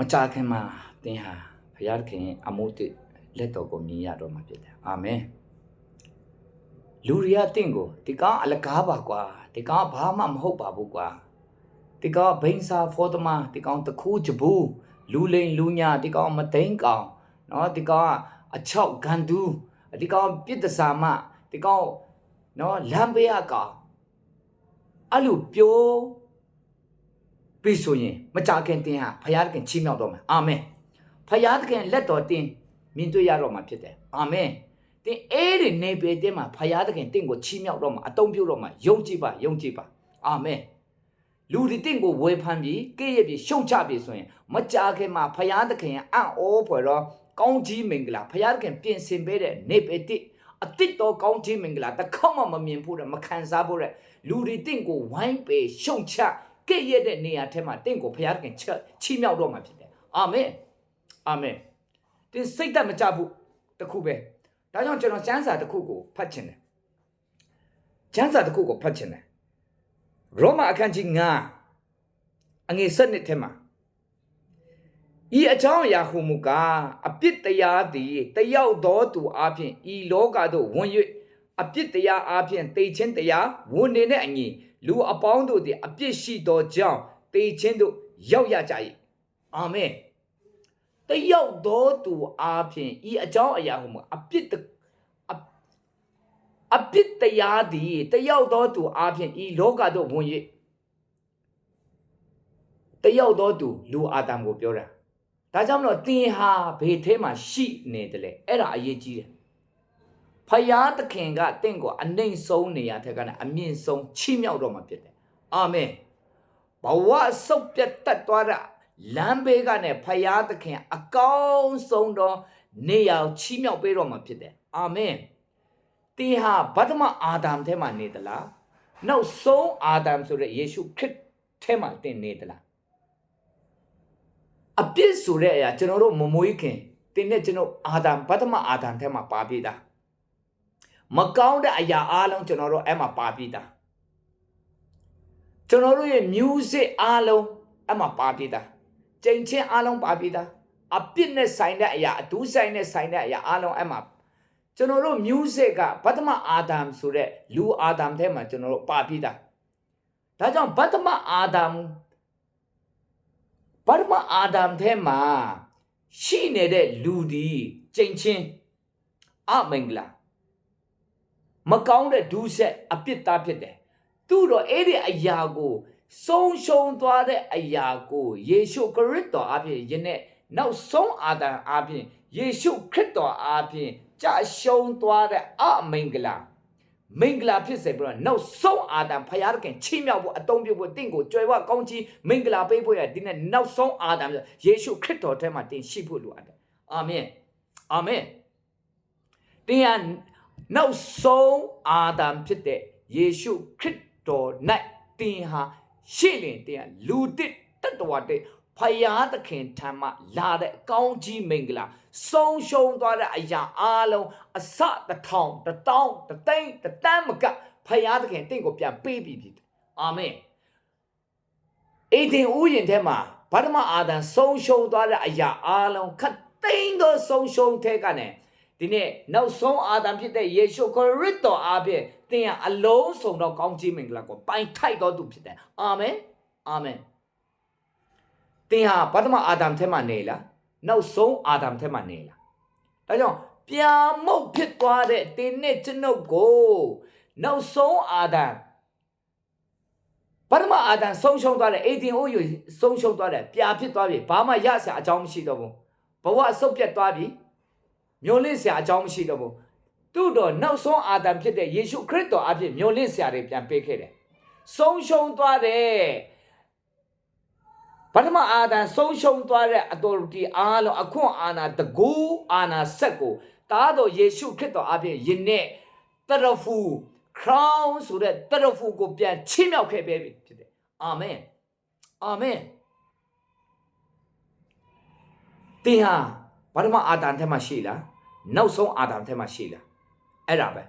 မကြခင်မှာသင်ဟာဘုရားခင်အမှုတလက်တော်ကိုမြင်ရတော့မှာဖြစ်တယ်အာမင်လူတွေကတင့်ကိုဒီကောင်အလကားပါကွာဒီကောင်ဘာမှမဟုတ်ပါဘူးကွာဒီကောင်ဘိန်းစာဖောသမားဒီကောင်တခုချဘူးလူလိန်လူညာဒီကောင်မသိန်းကောင်နော်ဒီကောင်အချောက်ဂန်တူဒီကောင်ပြစ်တစာမဒီကောင်နော်လမ်းပေးရကောင်အဲ့လိုပြောပြီးဆိုရင်မကြခင်တင်ဟာဖယားခင်ချီးမြှောက်တော့မှာအာမင်ဖယားခင်လက်တော်တင်မြင်တွေ့ရတော့မှာဖြစ်တယ်အာမင်တင်အဲ့ဒီနေပေတင်မှာဖယားခင်တင့်ကိုချီးမြှောက်တော့မှာအတုံးပြုတ်တော့မှာယုံကြည်ပါအာမင်လူဒီတင့်ကိုဝေဖန်ပြီးကဲ့ရဲ့ပြီးရှုံချပြီးဆိုရင်မကြခင်မှာဖယားခင်အံ့ဩဖွယ်တော့ကောင်းကြီးမင်္ဂလာဖယားခင်ပြင်ဆင်ပေးတဲ့နေပေတိအတိတ်တော်ကောင်းကြီးမင်္ဂလာတစ်ခေါက်မှမမြင်ဖို့တဲ့မခံစားဖို့တဲ့လူဒီတင့်ကိုဝိုင်းပေရှုံချကဲ့ရဲ့တဲ့နေရာထဲမှာတင့်ကိုဘုရားခင်ချီးမြှောက်တော့မှာဖြစ်တယ်အာမင်အာမင်တင်စိတ်သက်မကြဘူးတခုပဲဒါကြောင့်ကျွန်တော်ကျမ်းစာတစ်ခုကိုဖတ်ချင်တယ်ကျမ်းစာတစ်ခုကိုဖတ်ချင်တယ်ရောမအခန်းကြီး9အငယ်7ထဲမှာဤအကြောင်းအရာဟုမူကားအပြစ်တရားသည်တယောက်သောသူအပြင်ဤလောကသို့ဝင်၍အပြစ်တရားအပြင်တေခြင်းတရားဝန်နေတဲ့အညီလူအပေါင်းတို့သည်အပြစ်ရှိသောကြောင့်တေခြင်းတို့ရောက်ရကြ၏အာမင်တယောက်သောသူအပြင်ဤအကြောင်းအရာဟုမူအပြစ်တရားသည်တယောက်သောသူအပြင်ဤလောကသို့ဝင်၍တယောက်သောသူလူအာဒမ်ကိုပြောတာဒါကြောင့်မလို့သင်ဟာဘေထဲမှာရှိနေတယ်လေအဲ့ဒါအရေးကြီးတယ်ဖယားသခင်ကတင့်ကိုအနှိမ့်ဆုံးနေရာထက်ကနေအမြင့်ဆုံးချီးမြှောက်တော့မှာဖြစ်တယ်အာမင်ဘဝဆုတ်ပြတ်တတ်သွားတာလမ်းဘေးကနေဖယားသခင်အကောင်းဆုံးသောနေရာချီးမြှောက်ပေးတော့မှာဖြစ်တယ်အာမင်သင်ဟာပထမအာဒမ်ထဲမှာနေသလားနောက်ဆုံးအာဒမ်ဆိုတဲ့ယေရှုခရစ်ထဲမှာသင်နေသလားအပြစ်ဆိုတဲ့အရာကျွန်တော်တို့မမွေးခင်တင်းနဲ့ကျွန်တော်အာဒမ်ပထမအာဒမ်ထဲမှာပါပြီးသားမကောင်းတဲ့အရာအားလုံးကျွန်တော်တို့အဲ့မှာပါပြီးသားကျွန်တော်တို့ရဲ့ music အားလုံးအဲ့မှာပါပြီးသားကြိမ်ချင်းအားလုံးပါပြီးသားအပြစ်နဲ့ဆိုင်တဲ့အရာအဒူးဆိုင်နဲ့ဆိုင်တဲ့အရာအားလုံးအဲ့မှာကျွန်တော်တို့ music ကပထမအာဒမ်ဆိုတဲ့လူအာဒမ်ထဲမှာကျွန်တော်တို့ပါပြီးသားဒါကြောင့်ပထမအာဒမ်ထဲမှာရှိနေတဲ့လူဒီကြိမ်ချင်းအမင်္ဂလာမကောင်းတဲ့ဒုစက်အပြစ်သားဖြစ်တယ်သူတော့အဲ့ဒီအရာကိုဆုံးရှုံးသွားတဲ့အရာကိုယေရှုခရစ်တော်အပြင်ယနေ့နောက်ဆုံးအာဒမ်အပြင်ယေရှုခရစ်တော်အပြင်ကြာရှုံးသွားတဲ့အမင်္ဂလာမင်္ဂလာဖြစ်စေပြီးတော့နောက်ဆုံးအာဒမ်ဖယားခင်ချီးမြှောက်ဖို့အသုံးပြုဖို့တင့်ကိုကြွယ်ဝကောင်းကြီးမင်္ဂလာပေးဖို့ရဒီနေ့နောက်ဆုံးအာဒမ်ယေရှုခရစ်တော်ထဲမှာတင်ရှိဖို့လိုအပ်တယ်အာမင်အာမင်တင်ဟာနောက်ဆုံးအာဒမ်ဖြစ်တဲ့ယေရှုခရစ်တော်၌တင်ဟာရှေ့လင်တင်ဟာလူတစ်တတ္တဝါတစ်ဖယားသခင်ထံမှလာတဲ့ကောင်းကြီးမင်္ဂလာဆုံးရှုံးသွားတဲ့အရာအားလုံးအစတစ်ထောင်တစ်တောင်းတစ်သိန်းတစ်တန်းမကဖယားသခင်တင့်ကိုပြန်ပေးပြီးပြီအာမင်အေဒင်ဥယျာဉ်ထဲမှာပထမအာဒမ်ဆုံးရှုံးသွားတဲ့အရာအားလုံးခတ်သိမ်းသောဆုံးရှုံးတဲ့ကနေဒီနေ့နောက်ဆုံးအာဒမ်ဖြစ်တဲ့ယေရှုခရစ်တော်အားဖြင့်သင်ဟာအလုံးစုံသောကောင်းကြီးမင်္ဂလာကိုပိုင်ထိုက်တော်သူဖြစ်တယ်အာမင်အာမင်သင်ဟာပထမအာဒမ်ထဲမှာနေလားနောက်ဆုံးအာဒမ်ထဲမှာနေလားဒါကြောင့်ပြန်မှုတ်ဖြစ်သွားတဲ့တင်းနဲ့ကျွန်ုပ်ကိုနောက်ဆုံးအာဒမ်ပထမအာဒမ်ဆုံးရှုံးသွားတဲ့အေဒင်အိုးယူဆုံးရှုံးသွားတဲ့ပြာဖြစ်သွားပြီဘာမှရစရာအကြောင်းမရှိတော့ဘူးဘဝဆုတ်ပြတ်သွားပြီမျောလင့်စရာအကြောင်းမရှိတော့ဘူးသူ့တော့နောက်ဆုံးအာဒမ်ဖြစ်တဲ့ယေရှုခရစ်တော်အဖြစ်မျောလင့်စရာတွေပြန်ပေးခဲ့တယ်ဆုံးရှုံးသွားတဲ့ပထမအာဒမ်ဆုံးရှုံးသွားတဲ့ authority အားလုံးအခွင့်အာဏာတကူအာဏာဆက်ကိုတားတော်ယေရှုခရစ်တော်အပြင်ယနေ့တရဖူ crown ဆိုတဲ့တရဖူကိုပြန်ချီးမြှောက်ခဲ့ပေးပြီဖြစ်တယ်အာမင်အာမင်သင်ဟာပထမအာဒမ်ထဲမှာရှိလားနောက်ဆုံးအာဒမ်ထဲမှာရှိလားအဲ့ဒါပဲ